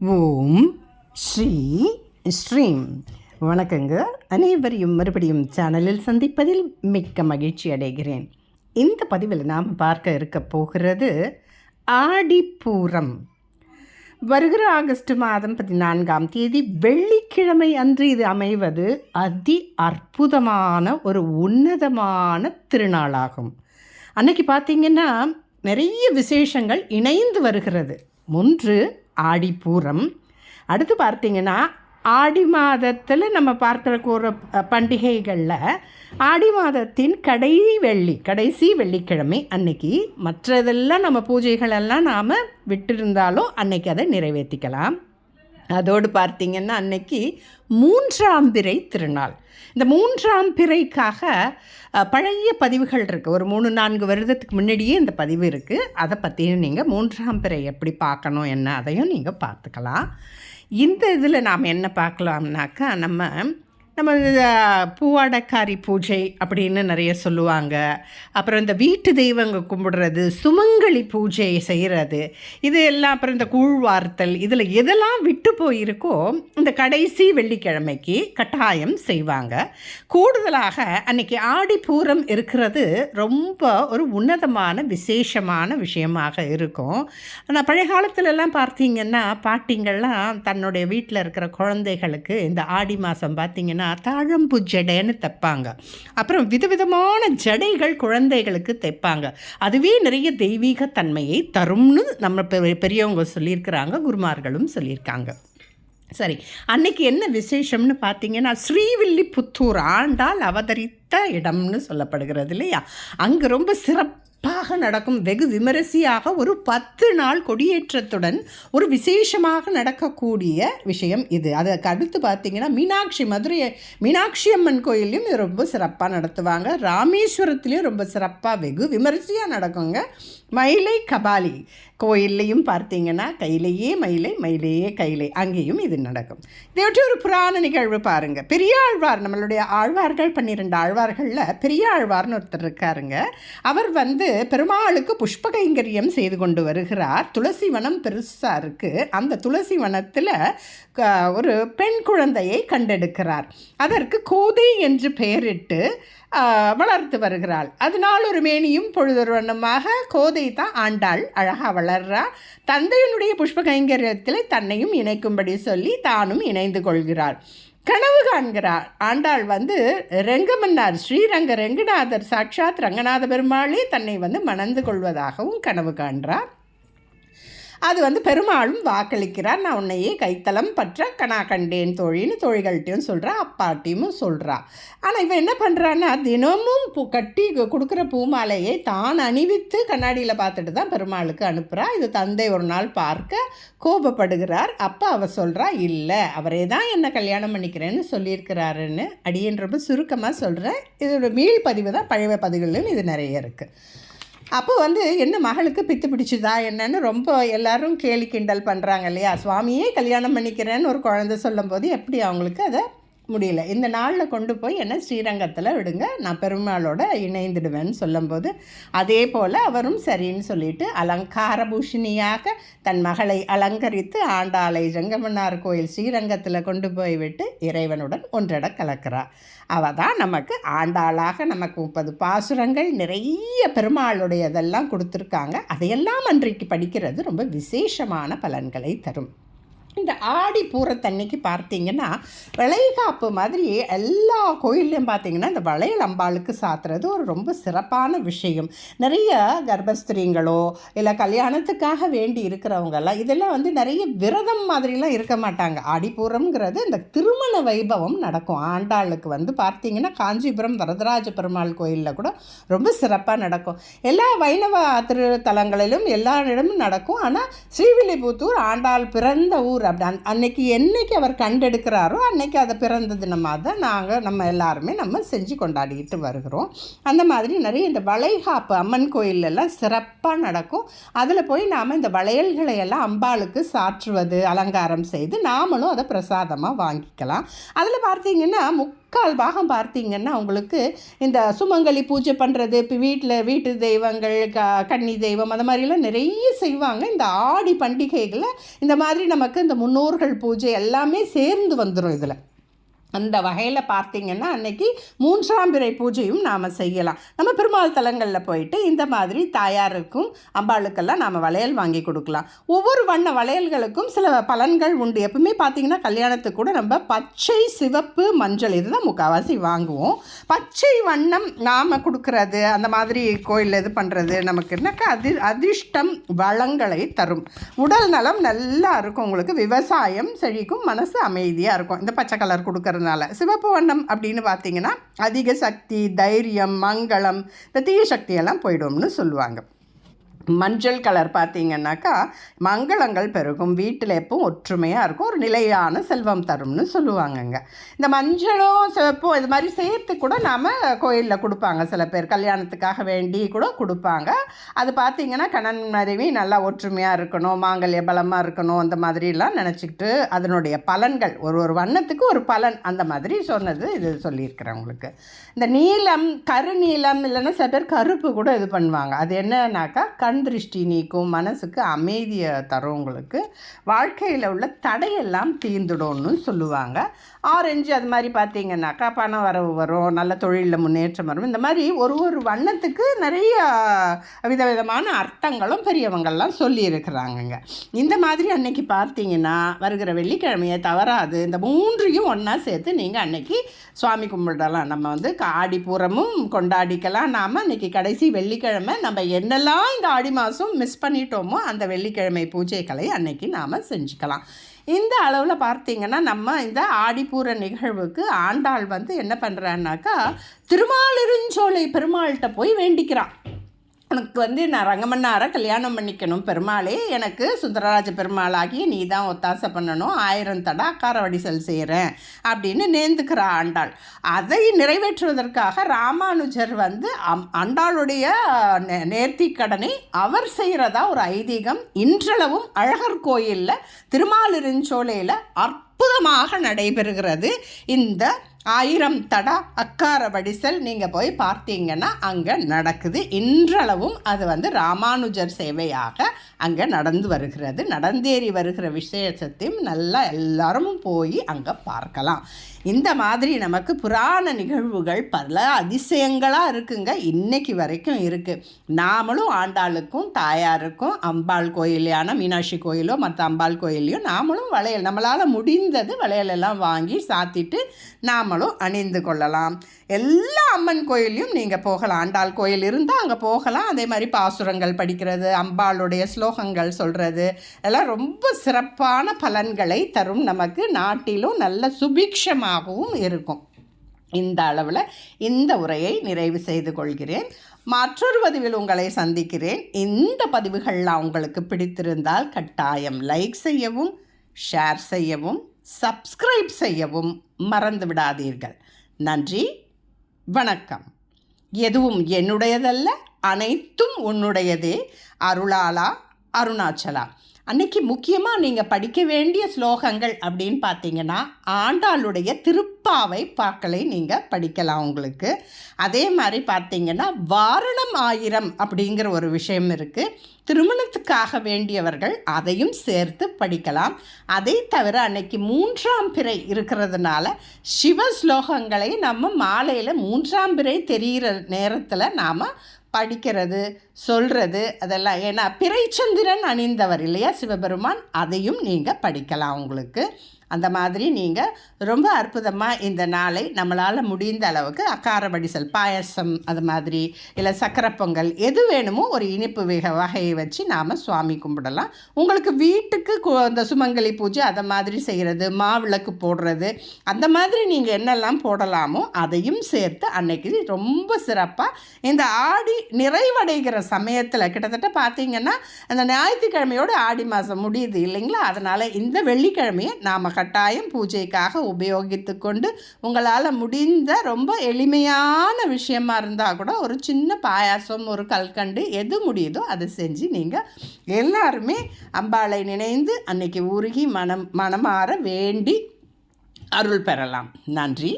ஓம் ஸ்ரீ ஸ்ரீம். வணக்கங்க. அனைவரையும் மறுபடியும் சேனலில் சந்திப்பதில் மிக்க மகிழ்ச்சி அடைகிறேன். இந்த பதிவில் நாம் பார்க்க இருக்க போகிறது ஆடிப்பூரம். வருகிற ஆகஸ்ட் மாதம் 14ஆம் தேதி வெள்ளிக்கிழமை அன்று இது அமைவது அதி அற்புதமான ஒரு உன்னதமான திருநாளாகும். அன்னைக்கு பார்த்திங்கன்னா நிறைய விசேஷங்கள் இணைந்து வருகிறது. ஒன்று ஆடிப்பூரம், அடுத்து பார்த்திங்கன்னா ஆடி மாதத்தில் நம்ம பார்க்குற கூற பண்டிகைகளில் ஆடி மாதத்தின் கடைசி வெள்ளிக்கிழமை அன்னைக்கு மற்றதெல்லாம் நம்ம பூஜைகளெல்லாம் நாம் விட்டிருந்தாலும் அன்னைக்கு அதை நிறைவேற்றிக்கலாம். அதோடு பார்த்திங்கன்னா அன்னைக்கு 3ஆம் பிறை திருநாள். இந்த 3ஆம் பிறைக்காக பழைய பதிவுகள் இருக்குது. ஒரு 3-4 வருடத்துக்கு முன்னாடியே இந்த பதிவு இருக்குது. அதை பற்றியும் நீங்கள் 3ஆம் பிறை எப்படி பார்க்கணும் என்ன அதையும் நீங்கள் பார்த்துக்கலாம். இந்த இதில் நாம் என்ன பார்க்கலாம்னாக்கா, நம்ம பூவாடக்காரி பூஜை அப்படின்னு நிறைய சொல்லுவாங்க. அப்புறம் இந்த வீட்டு தெய்வங்க கும்பிடுறது, சுமங்கலி பூஜை செய்கிறது, இது எல்லாம். அப்புறம் இந்த கூழ்வார்த்தல், இதில் எதெல்லாம் விட்டு போயிருக்கோ இந்த கடைசி வெள்ளிக்கிழமைக்கு கட்டாயம் செய்வாங்க. கூடுதலாக அன்றைக்கி ஆடிப்பூரம் இருக்கிறது ரொம்ப ஒரு உன்னதமான விசேஷமான விஷயமாக இருக்கும். ஆனால் பழைய காலத்துலலாம் பார்த்திங்கன்னா பாட்டிங்கள்லாம் தன்னுடைய வீட்டில் இருக்கிற குழந்தைகளுக்கு இந்த ஆடி மாதம் பார்த்திங்கன்னா தாழம்பு ஜடைன்னு தைப்பாங்க. அப்புறம் விதவிதமான ஜடைகள் குழந்தைகளுக்கு தைப்பாங்க. அதுவே நிறைய தெய்வீக தன்மையை தரும்னு நம்ம பெரியவங்க சொல்லியிருக்கிறாங்க, குருமார்களும் சொல்லியிருக்காங்க. சரி, அன்னைக்கு என்ன விசேஷம்னு பார்த்தீங்கன்னா, ஸ்ரீவில்லிபுத்தூர் ஆண்டாள் அவதரித்த இடம்னு சொல்லப்படுகிறது இல்லையா? அங்கே ரொம்ப சிறப்பாக நடக்கும். வெகு விமரிசையாக ஒரு 10 நாள் கொடியேற்றத்துடன் ஒரு விசேஷமாக நடக்கக்கூடிய விஷயம் இது. அதுக்கு அடுத்து பார்த்திங்கன்னா மதுரை மீனாட்சி அம்மன் கோயிலையும் இது ரொம்ப சிறப்பாக நடத்துவாங்க. ராமேஸ்வரத்துலேயும் ரொம்ப சிறப்பாக வெகு விமரிசையாக நடக்குங்க. மயிலை கபாலி கோயில்லையும் பார்த்திங்கன்னா கையிலேயே மயிலை, மயிலையே கையிலை, அங்கேயும் இது நடக்கும். இதையொட்டி ஒரு புராண நிகழ்வு பாருங்கள். பெரியாழ்வார், நம்மளுடைய ஆழ்வார்கள் 12 ஆழ்வார்களில் பெரியாழ்வார்னு ஒருத்தர் இருக்காருங்க. அவர் பெருமாளுக்கு புஷ்ப கைங்கரியம் செய்து கொண்டு வருகிறார். துளசி வனம் பெருசாக இருக்குது. அந்த துளசி வனத்தில் ஒரு பெண் குழந்தையை கண்டெடுக்கிறார். அதற்கு கோதை என்று பெயரிட்டு வளர்த்து வருகிறாள். அதனால் ஒரு மேனியும் பொழுதொரு வண்ணமாக கோதை தான் ஆண்டாள் அழகாக வளர்றா. தந்தையினுடைய புஷ்ப கைங்கரியத்தில் தன்னையும் இணைக்கும்படி சொல்லி தானும் இணைந்து கொள்கிறாள். கனவு காண்கிறார். ஆண்டாள் ரெங்கமன்னார் ஸ்ரீரங்க ரெங்கநாதர் சாட்சாத் ரங்கநாத பெருமாளே தன்னை மணந்து கொள்வதாகவும் கனவு காண்றார். அது பெருமாளும் வாக்களிக்கிறார். நான் உன்னையே கைத்தலம் பற்ற கணா கண்டேன் தோழின்னு தோழிகள்கிட்டையும் சொல்கிறா, அப்பாட்டையும் சொல்கிறா. ஆனால் இவன் என்ன பண்ணுறான்னா, தினமும் கட்டி கொடுக்குற பூமாலையை தான் அணிவித்து கண்ணாடியில் பார்த்துட்டு தான் பெருமாளுக்கு அனுப்புகிறா. இது தந்தை ஒரு நாள் பார்க்க கோபப்படுகிறார். அப்போ அவள் சொல்கிறா, இல்லை அவரே தான் என்னை கல்யாணம் பண்ணிக்கிறேன்னு சொல்லியிருக்கிறாருன்னு. அடியேன் ரொம்ப சுருக்கமாக சொல்கிறேன். இதோட மீள் பதிவு தான் பழைய பதிவுகளிலும் இது நிறைய இருக்குது. அப்போ என்ன மகளுக்கு பித்து பிடிச்சிதா என்னன்னு ரொம்ப எல்லாரும் கேலி கிண்டல் பண்ணுறாங்க இல்லையா? சுவாமியே கல்யாணம் பண்ணிக்கிறேன்னு ஒரு குழந்தை சொல்லும்போது எப்படி அவங்களுக்கு அதை முடியல. இந்த நாளில் கொண்டு போய் என்ன ஸ்ரீரங்கத்தில் விடுங்க, நான் பெருமாளோட இணைந்துடுவேன்னு சொல்லும்போது அதே போல் அவரும் சரின்னு சொல்லிட்டு அலங்கார பூஷணியாக தன் மகளை அலங்கரித்து ஆண்டாளை ரெங்கமன்னார் கோயில் ஸ்ரீரங்கத்தில் கொண்டு போய் விட்டு இறைவனுடன் ஒன்றட கலக்கிறார். அவள் தான் நமக்கு ஆண்டாளாக நமக்கு 30 பாசுரங்கள் நிறைய பெருமாளுடையதெல்லாம் கொடுத்துருக்காங்க. அதையெல்லாம் அன்றைக்கு படிக்கிறது ரொம்ப விசேஷமான பலன்களை தரும். இந்த ஆடி பூரத்தன்னைக்கு பார்த்திங்கன்னா வளைகாப்பு மாதிரி எல்லா கோயில்லையும் பார்த்திங்கன்னா இந்த வளையல் அம்பாளுக்கு சாத்துறது ஒரு ரொம்ப சிறப்பான விஷயம். நிறைய கர்ப்பஸ்திரீங்களோ இல்லை கல்யாணத்துக்காக வேண்டி இருக்கிறவங்கெல்லாம் இதெல்லாம் நிறைய விரதம் மாதிரிலாம் இருக்க மாட்டாங்க. ஆடிப்பூரம்ங்கிறது இந்த திருமண வைபவம் நடக்கும். ஆண்டாளுக்கு பார்த்திங்கன்னா காஞ்சிபுரம் வரதராஜ பெருமாள் கோயிலில் கூட ரொம்ப சிறப்பாக நடக்கும். எல்லா வைணவ திருத்தலங்களிலும் எல்லா இடமும் நடக்கும். ஆனால் ஸ்ரீவில்லிபுத்தூர் ஆண்டாள் பிறந்த ஊர். அப்படி அன்னைக்கு என்னைக்கு அவர் கண்டெடுக்கிறாரோ அன்னைக்கு அதை பிறந்த தினமாக தான் நம்ம எல்லாருமே செஞ்சு கொண்டாடிக்கிட்டு வருகிறோம். அந்த மாதிரி நிறைய இந்த வளைகாப்பு அம்மன் கோயிலெல்லாம் சிறப்பாக நடக்கும். அதில் போய் நாம் இந்த வளையல்களை எல்லாம் அம்பாளுக்கு சாற்றுவது, அலங்காரம் செய்து நாமளும் அதை பிரசாதமாக வாங்கிக்கலாம். அதில் பார்த்திங்கன்னா பாகம் பார்த்தீங்கன்னா உங்களுக்கு இந்த சுமங்கலி பூஜை பண்ணுறது, இப்போ வீட்டு தெய்வங்கள், கன்னி தெய்வம், அந்த மாதிரிலாம் நிறைய செய்வாங்க. இந்த ஆடி பண்டிகைகளை இந்த மாதிரி நமக்கு இந்த முன்னோர்கள் பூஜை எல்லாமே சேர்ந்து வந்துடும் இதில். அந்த வகையில் பார்த்திங்கன்னா அன்றைக்கி 3ஆம் பிறை பூஜையும் நாம் செய்யலாம். நம்ம பெருமாள் தலங்களில் போயிட்டு இந்த மாதிரி தாயாருக்கும் அம்பாளுக்கெல்லாம் நாம் வளையல் வாங்கி கொடுக்கலாம். ஒவ்வொரு வண்ண வளையல்களுக்கும் சில பலன்கள் உண்டு. எப்பவுமே பார்த்திங்கன்னா கல்யாணத்துக்கு கூட நம்ம பச்சை, சிவப்பு, மஞ்சள் இதுதான் முக்கால்வாசி வாங்குவோம். பச்சை வண்ணம் நாம் கொடுக்குறது, அந்த மாதிரி கோயில் இது பண்ணுறது நமக்கு என்னக்கா அதிர்ஷ்டம் வளங்களை தரும். உடல் நலம் நல்லா இருக்கும், உங்களுக்கு விவசாயம் செழிக்கும், மனசு அமைதியாக இருக்கும் இந்த பச்சை கலர் கொடுக்குறது. சிவப்பு வண்ணம் அப்படின்னு பார்த்தீங்கன்னா அதிக சக்தி, தைரியம், மங்களம், இந்த தீய சக்தியெல்லாம் போய்டும்னு சொல்லுவாங்க. மஞ்சள் கலர் பார்த்திங்கன்னாக்கா மங்களங்கள் பெருகும், வீட்டில் எப்பவும் ஒற்றுமையாக இருக்கும், ஒரு நிலையான செல்வம் தரும்னு சொல்லுவாங்கங்க. இந்த மஞ்சளும் சிவப்பும் இது மாதிரி சேர்த்து கூட நாம் கோயிலில் கொடுப்பாங்க. சில பேர் கல்யாணத்துக்காக வேண்டி கூட கொடுப்பாங்க. அது பார்த்திங்கன்னா கணவன் மனைவி நல்லா ஒற்றுமையாக இருக்கணும், மாங்கல்ய பலமாக இருக்கணும், அந்த மாதிரிலாம் நினச்சிக்கிட்டு அதனுடைய பலன்கள் ஒரு வண்ணத்துக்கு ஒரு பலன் அந்த மாதிரி சொன்னது இது சொல்லியிருக்கிறேன் உங்களுக்கு. இந்த நீலம், கருநீலம், இல்லைன்னா சில பேர் கருப்பு கூட இது பண்ணுவாங்க. அது என்னன்னாக்கா கண் திருஷ்டி நீக்கும், மனசுக்கு அமைதியை தரும், உங்களுக்கு வாழ்க்கையில் உள்ள தடையெல்லாம் தீர்ந்துடும்னு சொல்லுவாங்க. ஆரஞ்சு அது மாதிரி பார்த்திங்கன்னாக்கா பணம் வரவு வரும், நல்ல தொழிலில் முன்னேற்றம் வரும். இந்த மாதிரி ஒரு வண்ணத்துக்கு நிறைய விதவிதமான அர்த்தங்களும் பெரியவங்கள்லாம் சொல்லியிருக்கிறாங்கங்க. இந்த மாதிரி அன்னைக்கு பார்த்திங்கன்னா வருகிற வெள்ளிக்கிழமையை தவறாது இந்த 3ஐயும் ஒன்றா சேர்த்து நீங்கள் அன்னைக்கு சுவாமி கும்பிடலாம். நம்ம வந்து ஆடிப்பூரமும் கொண்டாடிக்கலாம். நாம் அன்றைக்கி கடைசி வெள்ளிக்கிழமை நம்ம என்னெல்லாம் இந்த ஆடி மாதம் மிஸ் பண்ணிட்டோமோ அந்த வெள்ளிக்கிழமை பூஜைகளை அன்னைக்கு நாம் செஞ்சுக்கலாம். இந்த அளவில் பார்த்திங்கன்னா நம்ம இந்த ஆடிப்பூர நிகழ்வுக்கு ஆண்டாள் வந்து என்ன பண்ணுறான்னாக்கா திருமாலிருஞ்சோலை பெருமாள்கிட்ட போய் வேண்டிக்கிறான். உனக்கு வந்து நான் ரங்கமன்னாரை கல்யாணம் பண்ணிக்கணும் பெருமாளே, எனக்கு சுந்தரராஜ பெருமாளாகிய நீ தான் ஒத்தாசை பண்ணணும், 1000 தடா அக்காரவடிசல் செய்கிறேன் அப்படின்னு நேர்ந்துக்கிற ஆண்டாள். அதை நிறைவேற்றுவதற்காக ராமானுஜர் வந்து ஆண்டாளுடைய நேர்த்திக்கடனை அவர் செய்கிறதா ஒரு ஐதீகம் இன்றளவும் அழகர் கோயிலில் திருமாலிருஞ்சோலையில் அற்புதமாக நடைபெறுகிறது. இந்த 1000 தடா அக்கார வடிசல் நீங்கள் போய் பார்த்தீங்கன்னா அங்கே நடக்குது. இன்றளவும் அது வந்து ராமானுஜர் சேவையாக அங்கே நடந்து வருகிறது. நடந்தேறி வருகிற விசேஷத்தையும் நல்லா எல்லாரும் போய் அங்கே பார்க்கலாம். இந்த மாதிரி நமக்கு புராண நிகழ்வுகள் பல அதிசயங்களாக இருக்குங்க, இன்னைக்கு வரைக்கும் இருக்குது. நாமளும் ஆண்டாளுக்கும் தாயாருக்கும் அம்பாள் கோயிலான மீனாட்சி கோயிலோ மற்ற அம்பாள் கோயிலையும் நாமளும் வளையல் நம்மளால் முடிந்தது வளையலெல்லாம் வாங்கி சாத்திட்டு நாமளும் அணிந்து கொள்ளலாம். எல்லா அம்மன் கோயிலையும் நீங்கள் போகலாம். ஆண்டாள் கோயில் இருந்தால் அங்கே போகலாம். அதே மாதிரி பாசுரங்கள் படிக்கிறது, அம்பாளுடைய ஸ்லோகங்கள் சொல்கிறது எல்லாம் ரொம்ப சிறப்பான பலன்களை தரும். நமக்கு நாட்டிலும் நல்ல சுபிக்ஷமாகவும் இருக்கும். இந்த அளவில் இந்த உரையை நிறைவு செய்து கொள்கிறேன். மற்றொரு பதிவில் உங்களை சந்திக்கிறேன். இந்த பதிவுகள்லாம் உங்களுக்கு பிடித்திருந்தால் கட்டாயம் லைக் செய்யவும், ஷேர் செய்யவும், சப்ஸ்கிரைப் செய்யவும் மறந்து விடாதீர்கள். நன்றி, வணக்கம். எதுவும் என்னுடையதல்ல, அனைத்தும் உன்னுடையதே. அருளாளா, அருணாச்சலா. அன்றைக்கி முக்கியமாக நீங்கள் படிக்க வேண்டிய ஸ்லோகங்கள் அப்படின்னு பார்த்தீங்கன்னா ஆண்டாளுடைய திருப்பாவை பாக்களை நீங்கள் படிக்கலாம். உங்களுக்கு அதே மாதிரி பார்த்தீங்கன்னா வாரணம் 1000 அப்படிங்கிற ஒரு விஷயம் இருக்குது. திருமணத்துக்காக வேண்டியவர்கள் அதையும் சேர்த்து படிக்கலாம். அதை தவிர அன்னைக்கு 3ஆம் பிறை இருக்கிறதுனால சிவ ஸ்லோகங்களை நம்ம மாலையில் 3ஆம் பிறை தெரிகிற நேரத்தில் நாம் படிக்கிறது, சொல்கிறது அதெல்லாம். ஏன்னா பிறைச்சந்திரன் அணிந்தவர் இல்லையா சிவபெருமான், அதையும் நீங்கள் படிக்கலாம். உங்களுக்கு அந்த மாதிரி நீங்கள் ரொம்ப அற்புதமாக இந்த நாளை நம்மளால் முடிந்த அளவுக்கு அக்கார வடிசல், பாயசம், அது மாதிரி இல்லை சக்கரை பொங்கல் எது வேணுமோ ஒரு இனிப்பு வகையை வச்சு நாம் சுவாமி கும்பிடலாம். உங்களுக்கு வீட்டுக்கு இந்த சுமங்கலி பூஜை அதை மாதிரி செய்கிறது, மாவிளக்கு போடுறது, அந்த மாதிரி நீங்கள் என்னெல்லாம் போடலாமோ அதையும் சேர்த்து அன்னைக்கு ரொம்ப சிறப்பாக இந்த ஆடி நிறைவடைகிற சமயத்தில் கிட்டத்தட்ட பார்த்திங்கன்னா அந்த ஞாயிற்றுக்கிழமையோடு ஆடி மாதம் முடியுது இல்லைங்களா. அதனால் இந்த வெள்ளிக்கிழமையை நாம் கட்டாயம் பூஜைக்காக உபயோகித்து கொண்டு உங்களால் முடிந்த ரொம்ப எளிமையான விஷயமா இருந்தால் கூட ஒரு சின்ன பாயாசம், ஒரு கல்கண்டு எது முடியுதோ அதை செஞ்சு நீங்கள் எல்லாருமே அம்பாளை நினைந்து அன்னைக்கு உருகி மனமாற வேண்டி அருள் பெறலாம். நன்றி.